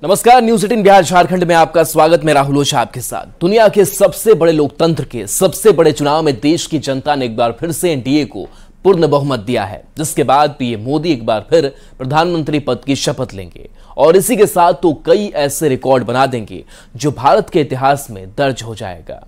नमस्कार, न्यूज 18 बिहार झारखंड में आपका स्वागत। मैं राहुल ओझा आपके साथ। दुनिया के सबसे बड़े लोकतंत्र के सबसे बड़े चुनाव में देश की जनता ने एक बार फिर से एनडीए को पूर्ण बहुमत दिया है, जिसके बाद पीएम मोदी एक बार फिर प्रधानमंत्री पद की शपथ लेंगे और इसी के साथ तो कई ऐसे रिकॉर्ड बना देंगे जो भारत के इतिहास में दर्ज हो जाएगा।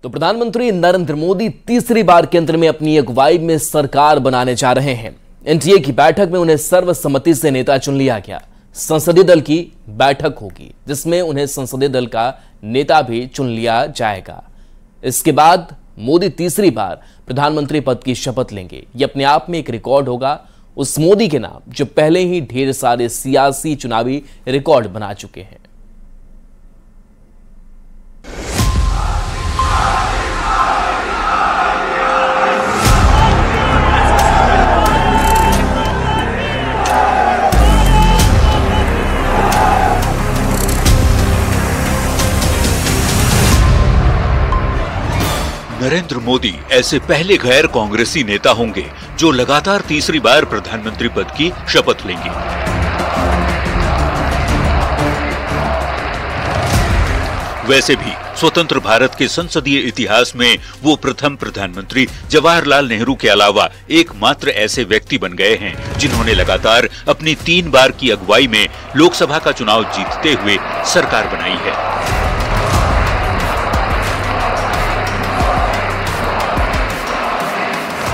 तो प्रधानमंत्री नरेंद्र मोदी तीसरी बार केंद्र में अपनी अगुवाई में सरकार बनाने जा रहे हैं। एनडीए की बैठक में उन्हें सर्वसम्मति से नेता चुन लिया गया। संसदीय दल की बैठक होगी जिसमें उन्हें संसदीय दल का नेता भी चुन लिया जाएगा। इसके बाद मोदी तीसरी बार प्रधानमंत्री पद की शपथ लेंगे। यह अपने आप में एक रिकॉर्ड होगा उस मोदी के नाम जो पहले ही ढेर सारे सियासी चुनावी रिकॉर्ड बना चुके हैं। नरेंद्र मोदी ऐसे पहले गैर कांग्रेसी नेता होंगे जो लगातार तीसरी बार प्रधानमंत्री पद की शपथ लेंगे। वैसे भी स्वतंत्र भारत के संसदीय इतिहास में वो प्रथम प्रधानमंत्री जवाहरलाल नेहरू के अलावा एकमात्र ऐसे व्यक्ति बन गए हैं जिन्होंने लगातार अपनी 3 बार की अगुवाई में लोकसभा का चुनाव जीतते हुए सरकार बनाई है।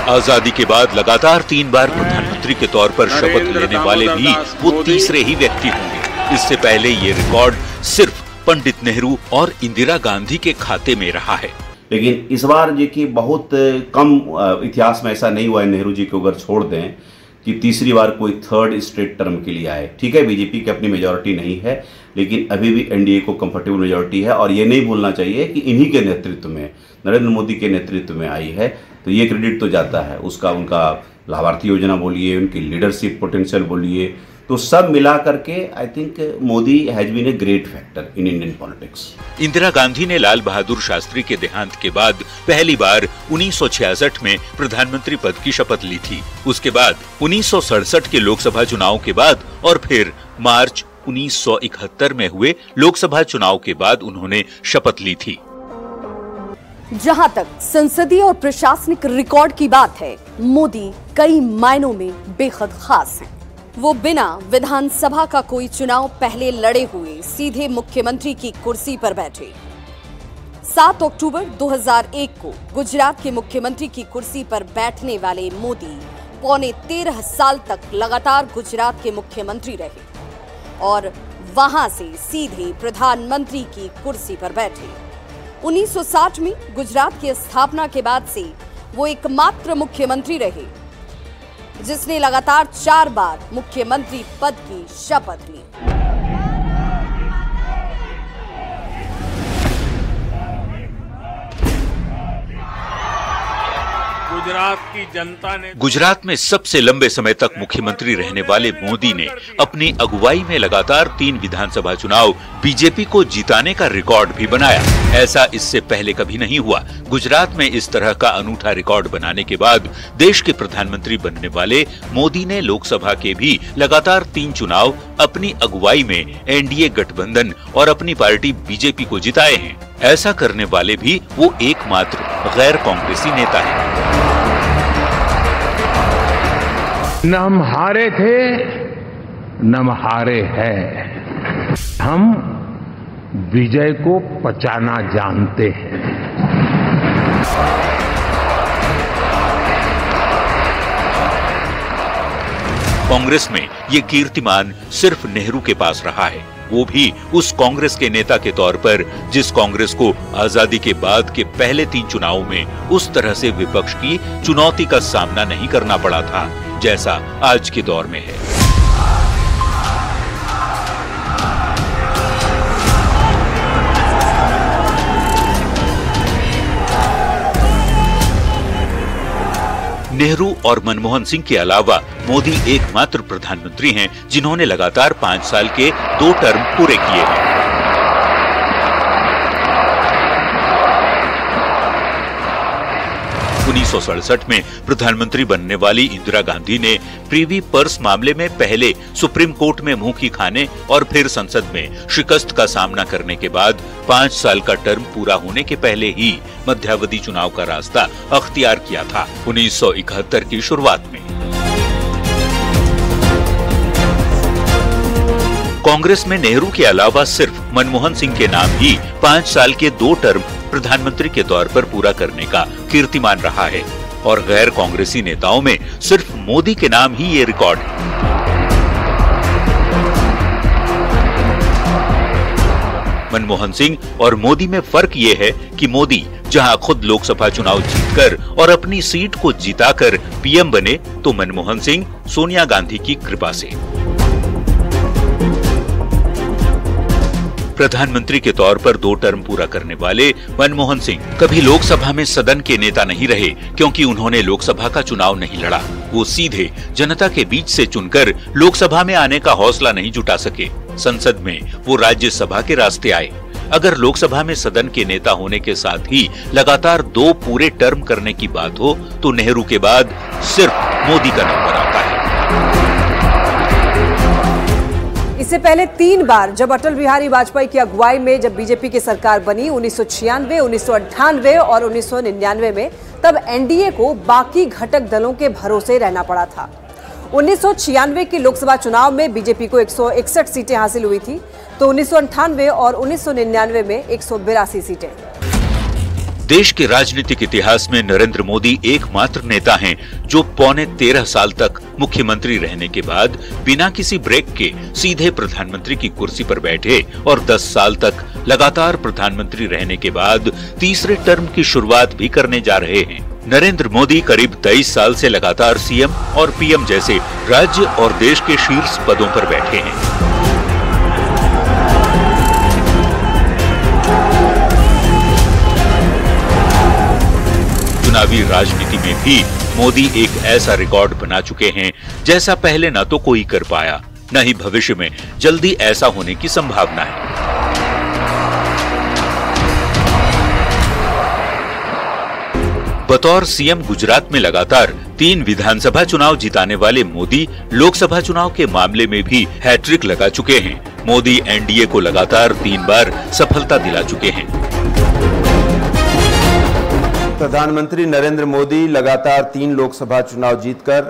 आजादी के बाद लगातार 3 बार प्रधानमंत्री के तौर पर शपथ लेने वाले भी वो तीसरे ही व्यक्ति होंगे। इससे पहले ये रिकॉर्ड सिर्फ पंडित नेहरू और इंदिरा गांधी के खाते में रहा है। लेकिन इस बार जी की बहुत कम इतिहास में ऐसा नहीं हुआ है, नेहरू जी को अगर छोड़ दें, कि तीसरी बार कोई थर्ड स्ट्रेट टर्म के लिए आए। ठीक है, बीजेपी की अपनी मेजॉरिटी नहीं है, लेकिन अभी भी एनडीए को कंफर्टेबल मेजॉरिटी है और ये नहीं भूलना चाहिए कि इन्हीं के नेतृत्व में, नरेंद्र मोदी के नेतृत्व में आई है। तो ये क्रेडिट तो जाता है उसका, उनका लाभार्थी योजना बोलिए, उनकी लीडरशिप पोटेंशियल बोलिए, तो सब मिला करके I think Modi has been a great factor in Indian politics. Indira Gandhi ने लाल बहादुर शास्त्री के देहांत के बाद पहली बार 1966 में प्रधानमंत्री पद की शपथ ली थी। उसके बाद 1967 के लोकसभा चुनाव के बाद और फिर मार्च 1971 में हुए लोकसभा चुनाव के बाद उन्होंने शपथ ली थी। जहां तक संसदीय और प्रशासनिक रिकॉर्ड की बात है, मोदी कई मायनों में बेहद खास हैं। वो बिना विधानसभा का कोई चुनाव पहले लड़े हुए सीधे मुख्यमंत्री की कुर्सी पर बैठे। 7 अक्टूबर 2001 को गुजरात के मुख्यमंत्री की कुर्सी पर बैठने वाले मोदी पौने 13 साल तक लगातार गुजरात के मुख्यमंत्री रहे और वहां से सीधे प्रधानमंत्री की कुर्सी पर बैठे। 1960 में गुजरात की स्थापना के बाद से वो एकमात्र मुख्यमंत्री रहे जिसने लगातार 4 बार मुख्यमंत्री पद की शपथ ली। गुजरात में सबसे लंबे समय तक मुख्यमंत्री रहने वाले मोदी ने अपनी अगुवाई में लगातार 3 विधानसभा चुनाव बीजेपी को जिताने का रिकॉर्ड भी बनाया। ऐसा इससे पहले कभी नहीं हुआ। गुजरात में इस तरह का अनूठा रिकॉर्ड बनाने के बाद देश के प्रधानमंत्री बनने वाले मोदी ने लोकसभा के भी लगातार 3 चुनाव अपनी अगुवाई में एनडीए गठबंधन और अपनी पार्टी बीजेपी को जिताए हैं। ऐसा करने वाले भी वो एकमात्र गैर कांग्रेसी नेता हैं। न हम हारे थे न हम हारे हैं, हम विजय को पचाना जानते हैं। कांग्रेस में ये कीर्तिमान सिर्फ नेहरू के पास रहा है, वो भी उस कांग्रेस के नेता के तौर पर जिस कांग्रेस को आजादी के बाद के पहले 3 चुनावों में उस तरह से विपक्ष की चुनौती का सामना नहीं करना पड़ा था जैसा आज के दौर में है। नेहरू और मनमोहन सिंह के अलावा मोदी एकमात्र प्रधानमंत्री हैं जिन्होंने लगातार 5 साल के 2 टर्म पूरे किए हैं। उन्नीस 1967 में प्रधानमंत्री बनने वाली इंदिरा गांधी ने प्रीवी पर्स मामले में पहले सुप्रीम कोर्ट में मुंह की खाने और फिर संसद में शिकस्त का सामना करने के बाद 5 साल का टर्म पूरा होने के पहले ही मध्यावधि चुनाव का रास्ता अख्तियार किया था 1971 की शुरुआत में। कांग्रेस में नेहरू के अलावा सिर्फ मनमोहन सिंह के नाम ही 5 साल के 2 टर्म प्रधानमंत्री के तौर पर पूरा करने का कीर्तिमान रहा है और गैर कांग्रेसी नेताओं में सिर्फ मोदी के नाम ही ये रिकॉर्ड है। मनमोहन सिंह और मोदी में फर्क ये है कि मोदी जहां खुद लोकसभा चुनाव जीतकर और अपनी सीट को जिताकर पीएम बने, तो मनमोहन सिंह सोनिया गांधी की कृपा से। प्रधानमंत्री के तौर पर 2 टर्म पूरा करने वाले मनमोहन सिंह कभी लोकसभा में सदन के नेता नहीं रहे, क्योंकि उन्होंने लोकसभा का चुनाव नहीं लड़ा। वो सीधे जनता के बीच से चुनकर लोकसभा में आने का हौसला नहीं जुटा सके। संसद में वो राज्यसभा के रास्ते आए। अगर लोकसभा में सदन के नेता होने के साथ ही लगातार 2 पूरे टर्म करने की बात हो, तो नेहरू के बाद सिर्फ मोदी का नंबर आता है। इससे पहले 3 बार जब अटल बिहारी वाजपेयी की अगुवाई में जब बीजेपी की सरकार बनी 1996, 1998 और 1999 में, तब एनडीए को बाकी घटक दलों के भरोसे रहना पड़ा था। 1996 के लोकसभा चुनाव में बीजेपी को 161 सीटें हासिल हुई थी, तो 1998 और 1999 में 182 सीटें। देश के राजनीतिक इतिहास में नरेंद्र मोदी एकमात्र नेता हैं जो पौने 13 साल तक मुख्यमंत्री रहने के बाद बिना किसी ब्रेक के सीधे प्रधानमंत्री की कुर्सी पर बैठे और 10 साल तक लगातार प्रधानमंत्री रहने के बाद तीसरे टर्म की शुरुआत भी करने जा रहे हैं। नरेंद्र मोदी करीब 23 साल से लगातार सीएम और पीएम जैसे राज्य और देश के शीर्ष पदों पर बैठे हैं। चुनावी राजनीति में भी मोदी एक ऐसा रिकॉर्ड बना चुके हैं जैसा पहले न तो कोई कर पाया, न ही भविष्य में जल्दी ऐसा होने की संभावना है। बतौर सीएम गुजरात में लगातार 3 विधानसभा चुनाव जिताने वाले मोदी लोकसभा चुनाव के मामले में भी हैट्रिक लगा चुके हैं। मोदी एनडीए को लगातार 3 बार सफलता दिला चुके हैं। प्रधानमंत्री नरेंद्र मोदी लगातार 3 लोकसभा चुनाव जीतकर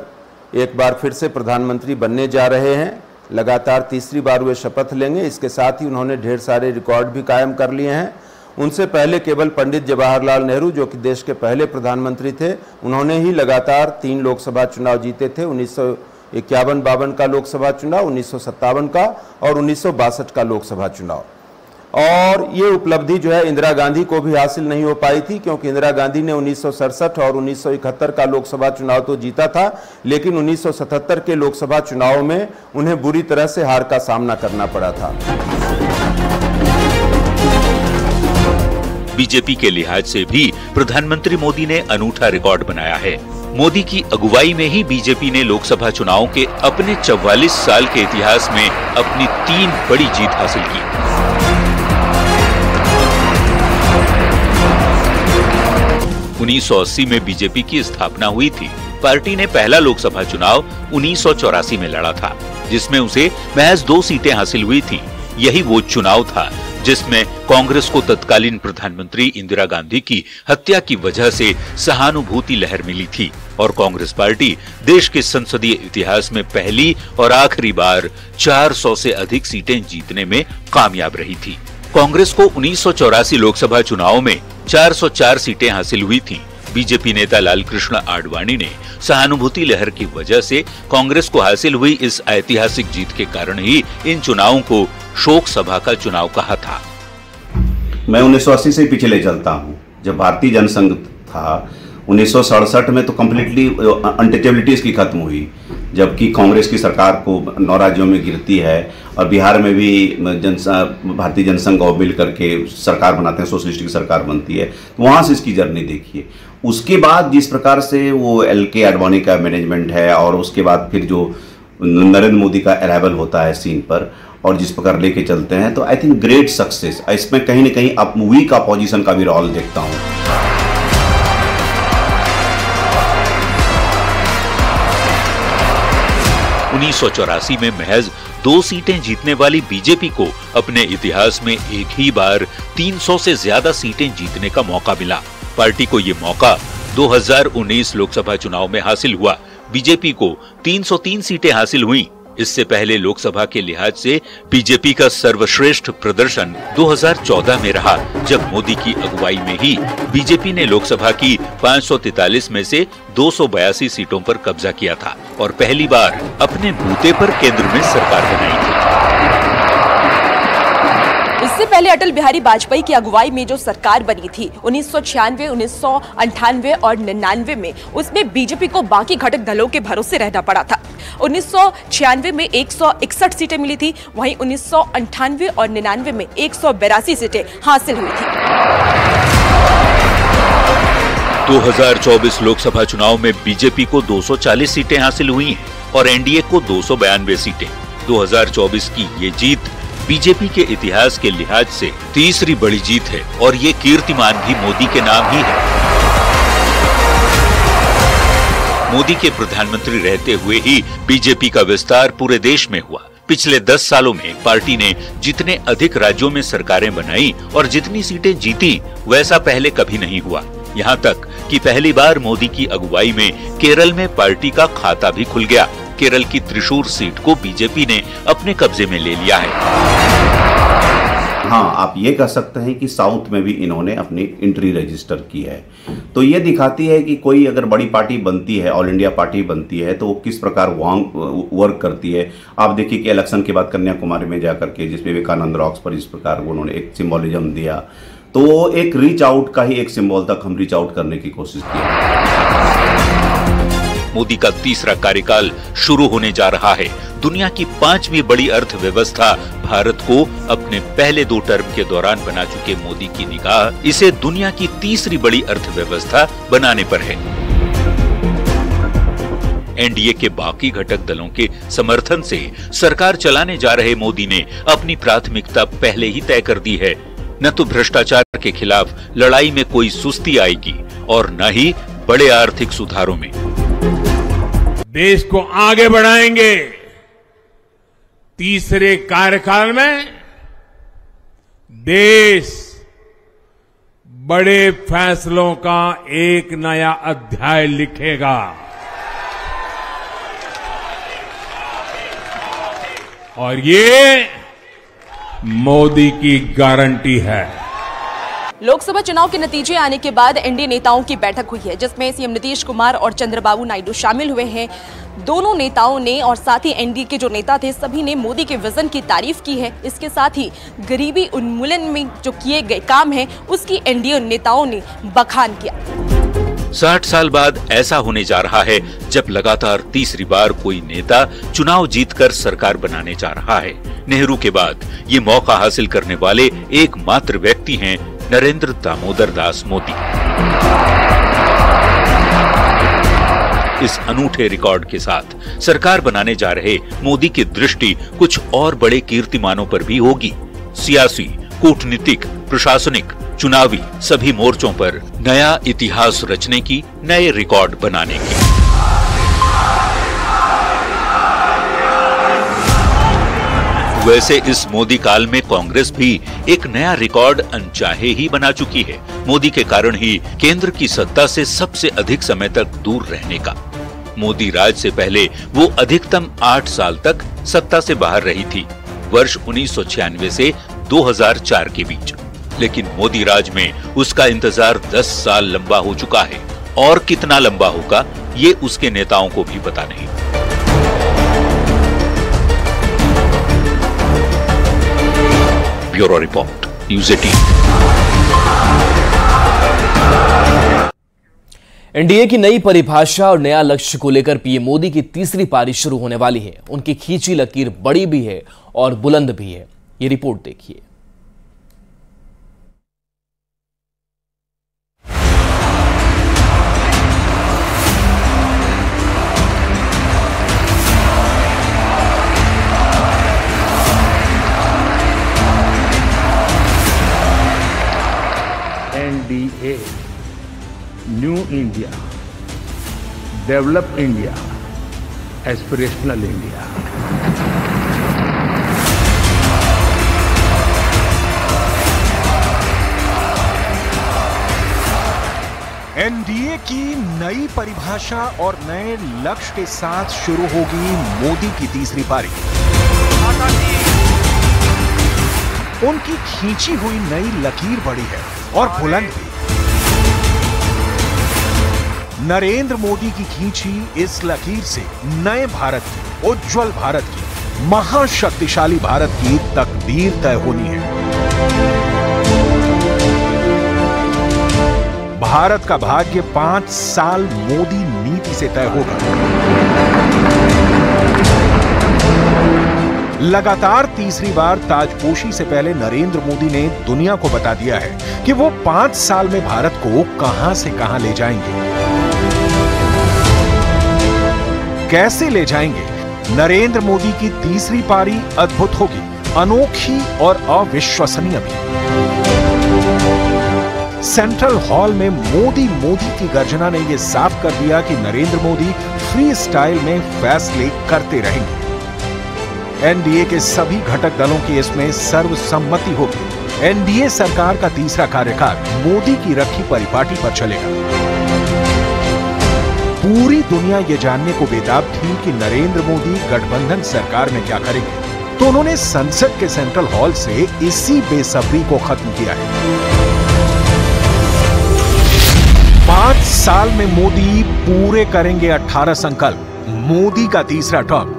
एक बार फिर से प्रधानमंत्री बनने जा रहे हैं। लगातार तीसरी बार वे शपथ लेंगे। इसके साथ ही उन्होंने ढेर सारे रिकॉर्ड भी कायम कर लिए हैं। उनसे पहले केवल पंडित जवाहरलाल नेहरू, जो कि देश के पहले प्रधानमंत्री थे, उन्होंने ही लगातार 3 लोकसभा चुनाव जीते थे। 1951-52 का लोकसभा चुनाव, 1957 का और 1962 का लोकसभा चुनाव। और ये उपलब्धि जो है इंदिरा गांधी को भी हासिल नहीं हो पाई थी, क्योंकि इंदिरा गांधी ने 1967 और 1971 का लोकसभा चुनाव तो जीता था, लेकिन 1977 के लोकसभा चुनाव में उन्हें बुरी तरह से हार का सामना करना पड़ा था। बीजेपी के लिहाज से भी प्रधानमंत्री मोदी ने अनूठा रिकॉर्ड बनाया है। मोदी की अगुवाई में ही बीजेपी ने लोकसभा चुनाव के अपने 44 साल के इतिहास में अपनी 3 बड़ी जीत हासिल की। उन्नीस 1980 में बीजेपी की स्थापना हुई थी। पार्टी ने पहला लोकसभा चुनाव 1984 में लड़ा था, जिसमें उसे महज 2 सीटें हासिल हुई थीं। यही वो चुनाव था जिसमें कांग्रेस को तत्कालीन प्रधानमंत्री इंदिरा गांधी की हत्या की वजह से सहानुभूति लहर मिली थी और कांग्रेस पार्टी देश के संसदीय इतिहास में पहली और आखिरी बार 400 से अधिक सीटें जीतने में कामयाब रही थी। कांग्रेस को 1984 लोकसभा चुनाव में 404 सीटें हासिल हुई थीं। बीजेपी नेता लालकृष्ण आडवाणी ने सहानुभूति लहर की वजह से कांग्रेस को हासिल हुई इस ऐतिहासिक जीत के कारण ही इन चुनावों को शोक सभा का चुनाव कहा था। मैं 1980 से पीछे ले चलता हूं। जब भारतीय जनसंघ था 1967 में तो कम्प्लीटली अनटचेबिलिटी इसकी खत्म हुई, जबकि कांग्रेस की सरकार को 9 राज्यों में गिरती है और बिहार में भी भारतीय जनसंघ और मिल करके सरकार बनाते हैं, सोशलिस्ट की सरकार बनती है। तो वहाँ से इसकी जर्नी देखिए। उसके बाद जिस प्रकार से वो LK आडवाणी का मैनेजमेंट है और उसके बाद फिर जो नरेंद्र मोदी का अराइवल होता है सीन पर और जिस प्रकार लेके चलते हैं, तो आई थिंक ग्रेट सक्सेस। इसमें कहीं ना कहीं अब वीक अपोजिशन का भी रोल देखता हूँ। उन्नीस 1984 में महज 2 सीटें जीतने वाली बीजेपी को अपने इतिहास में एक ही बार 300 से ज्यादा सीटें जीतने का मौका मिला। पार्टी को ये मौका 2019 लोकसभा चुनाव में हासिल हुआ। बीजेपी को 303 सीटें हासिल हुई। इससे पहले लोकसभा के लिहाज से बीजेपी का सर्वश्रेष्ठ प्रदर्शन 2014 में रहा, जब मोदी की अगुवाई में ही बीजेपी ने लोकसभा की 543 में से 282 सीटों पर कब्जा किया था और पहली बार अपने बूते पर केंद्र में सरकार बनाई थी। इससे पहले अटल बिहारी वाजपेयी की अगुवाई में जो सरकार बनी थी 1996, 1998 और 99 में, उसमें बीजेपी को बाकी घटक दलों के भरोसे रहना पड़ा था। 1996 में 161 सीटें मिली थी, वहीं 1998 और 99 में 182 सीटें हासिल हुई थी। 2024 लोकसभा चुनाव में बीजेपी को 240 सीटें हासिल हुई हैं और एनडीए को 292 सीटें। 2024 की ये जीत बीजेपी के इतिहास के लिहाज से तीसरी बड़ी जीत है और ये कीर्तिमान भी मोदी के नाम ही है। मोदी के प्रधानमंत्री रहते हुए ही बीजेपी का विस्तार पूरे देश में हुआ। पिछले 10 सालों में पार्टी ने जितने अधिक राज्यों में सरकारें बनाई और जितनी सीटें जीती, वैसा पहले कभी नहीं हुआ। यहाँ तक कि पहली बार मोदी की अगुवाई में केरल में पार्टी का खाता भी खुल गया। केरल की त्रिशूर सीट को बीजेपी ने अपने कब्जे में ले लिया है। हाँ, आप ये कह सकते हैं कि साउथ में भी इन्होंने अपनी एंट्री रजिस्टर की है। तो ये दिखाती है कि कोई अगर बड़ी पार्टी बनती है, ऑल इंडिया पार्टी बनती है, तो वो किस प्रकार वर्क करती है। आप देखिए कि इलेक्शन के बाद कन्याकुमारी में जाकर के जिस विवेकानंद रॉक्स पर इस प्रकार उन्होंने एक सिंबोलिज्म दिया, तो एक रीच आउट का ही एक सिंबल तक हम रीच आउट करने की कोशिश की। मोदी का तीसरा कार्यकाल शुरू होने जा रहा है। दुनिया की 5वीं बड़ी अर्थव्यवस्था भारत को अपने पहले 2 टर्म के दौरान बना चुके मोदी की निगाह इसे दुनिया की तीसरी बड़ी अर्थव्यवस्था बनाने पर है। एनडीए के बाकी घटक दलों के समर्थन से सरकार चलाने जा रहे मोदी ने अपनी प्राथमिकता पहले ही तय कर दी है। न तो भ्रष्टाचार के खिलाफ लड़ाई में कोई सुस्ती आएगी और न ही बड़े आर्थिक सुधारों में। देश को आगे बढ़ाएंगे। तीसरे कार्यकाल में देश बड़े फैसलों का एक नया अध्याय लिखेगा और ये मोदी की गारंटी है। लोकसभा चुनाव के नतीजे आने के बाद एनडीए नेताओं की बैठक हुई है, जिसमें सीएम नीतीश कुमार और चंद्रबाबू नायडू शामिल हुए हैं। दोनों नेताओं ने और साथ ही एनडीए के जो नेता थे, सभी ने मोदी के विजन की तारीफ की है। इसके साथ ही गरीबी उन्मूलन में जो किए गए काम है, उसकी एनडीए नेताओं ने बखान किया। 60 साल बाद ऐसा होने जा रहा है जब लगातार तीसरी बार कोई नेता चुनाव जीतकर सरकार बनाने जा रहा है। नेहरू के बाद ये मौका हासिल करने वाले एकमात्र व्यक्ति हैं नरेंद्र दामोदर दास मोदी। इस अनूठे रिकॉर्ड के साथ सरकार बनाने जा रहे मोदी की दृष्टि कुछ और बड़े कीर्तिमानों पर भी होगी। सियासी, कूटनीतिक, प्रशासनिक, चुनावी सभी मोर्चों पर नया इतिहास रचने की, नए रिकॉर्ड बनाने की। वैसे इस मोदी काल में कांग्रेस भी एक नया रिकॉर्ड अनचाहे ही बना चुकी है। मोदी के कारण ही केंद्र की सत्ता से सबसे अधिक समय तक दूर रहने का। मोदी राज से पहले वो अधिकतम 8 साल तक सत्ता से बाहर रही थी, वर्ष 1996 से 2004 के बीच। लेकिन मोदी राज में उसका इंतजार 10 साल लंबा हो चुका है और कितना लंबा होगा ये उसके नेताओं को भी पता नहीं। Bureau report, news 18। एनडीए की नई परिभाषा और नया लक्ष्य को लेकर पीएम मोदी की तीसरी पारी शुरू होने वाली है। उनकी खींची लकीर बड़ी भी है और बुलंद भी है। ये रिपोर्ट देखिए। NDA, new India, develop India, aspirational India. NDA की नई परिभाषा और नए लक्ष्य के साथ शुरू होगी मोदी की तीसरी पारी। उनकी खींची हुई नई लकीर बड़ी है और बुलंद भी। नरेंद्र मोदी की खींची इस लकीर से नए भारत की, उज्जवल भारत की, महाशक्तिशाली भारत की तकदीर तय होनी है। भारत का भाग्य 5 साल मोदी नीति से तय होगा। लगातार तीसरी बार ताजपोशी से पहले नरेंद्र मोदी ने दुनिया को बता दिया है कि वो 5 साल में भारत को कहां से कहां ले जाएंगे, कैसे ले जाएंगे। नरेंद्र मोदी की तीसरी पारी अद्भुत होगी, अनोखी और अविश्वसनीय भी। सेंट्रल हॉल में मोदी की गर्जना ने यह साफ कर दिया कि नरेंद्र मोदी फ्री स्टाइल में फैसले करते रहेंगे। एनडीए के सभी घटक दलों की इसमें सर्वसम्मति होगी। एनडीए सरकार का तीसरा कार्यकाल मोदी की रखी परिपाटी पर चलेगा। पूरी दुनिया ये जानने को बेताब थी कि नरेंद्र मोदी गठबंधन सरकार में क्या करेंगे, तो उन्होंने संसद के सेंट्रल हॉल से इसी बेसब्री को खत्म किया है। 5 साल में मोदी पूरे करेंगे 18 संकल्प। मोदी का तीसरा टर्म।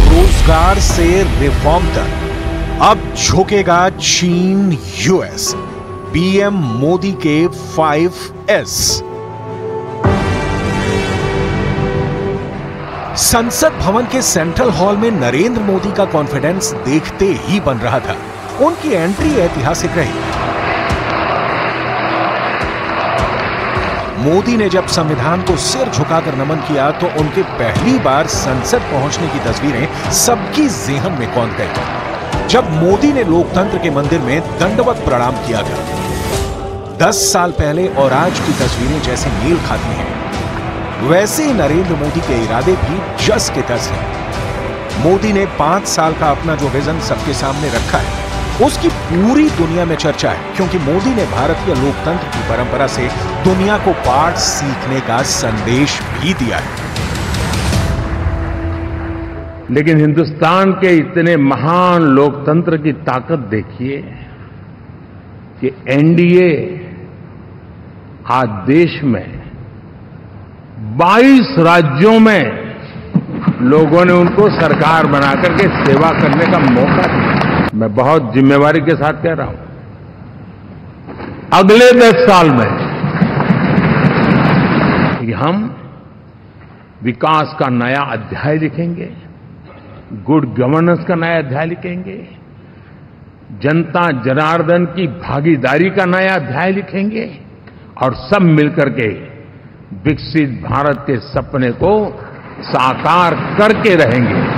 रोजगार से रिफॉर्म तक अब झुकेगा चीन यूएस। पीएम मोदी के 5S। संसद भवन के सेंट्रल हॉल में नरेंद्र मोदी का कॉन्फिडेंस देखते ही बन रहा था। उनकी एंट्री ऐतिहासिक रही। मोदी ने जब संविधान को सिर झुकाकर नमन किया तो उनके पहली बार संसद पहुंचने की तस्वीरें सबकी ज़हन में कौंध गई। जब मोदी ने लोकतंत्र के मंदिर में दंडवत प्रणाम किया था, 10 साल पहले और आज की तस्वीरें जैसे मेल खाती हैं, वैसे ही नरेंद्र मोदी के इरादे भी जस के तस हैं। मोदी ने 5 साल का अपना जो विजन सबके सामने रखा है, उसकी पूरी दुनिया में चर्चा है, क्योंकि मोदी ने भारतीय लोकतंत्र की परंपरा से दुनिया को पाठ सीखने का संदेश भी दिया है। लेकिन हिंदुस्तान के इतने महान लोकतंत्र की ताकत देखिए कि एनडीए आज देश में 22 राज्यों में लोगों ने उनको सरकार बनाकर के सेवा करने का मौका दिया। मैं बहुत जिम्मेवारी के साथ कह रहा हूं, अगले 10 साल में हम विकास का नया अध्याय लिखेंगे, गुड गवर्नेंस का नया अध्याय लिखेंगे, जनता जनार्दन की भागीदारी का नया अध्याय लिखेंगे और सब मिलकर के विकसित भारत के सपने को साकार करके रहेंगे।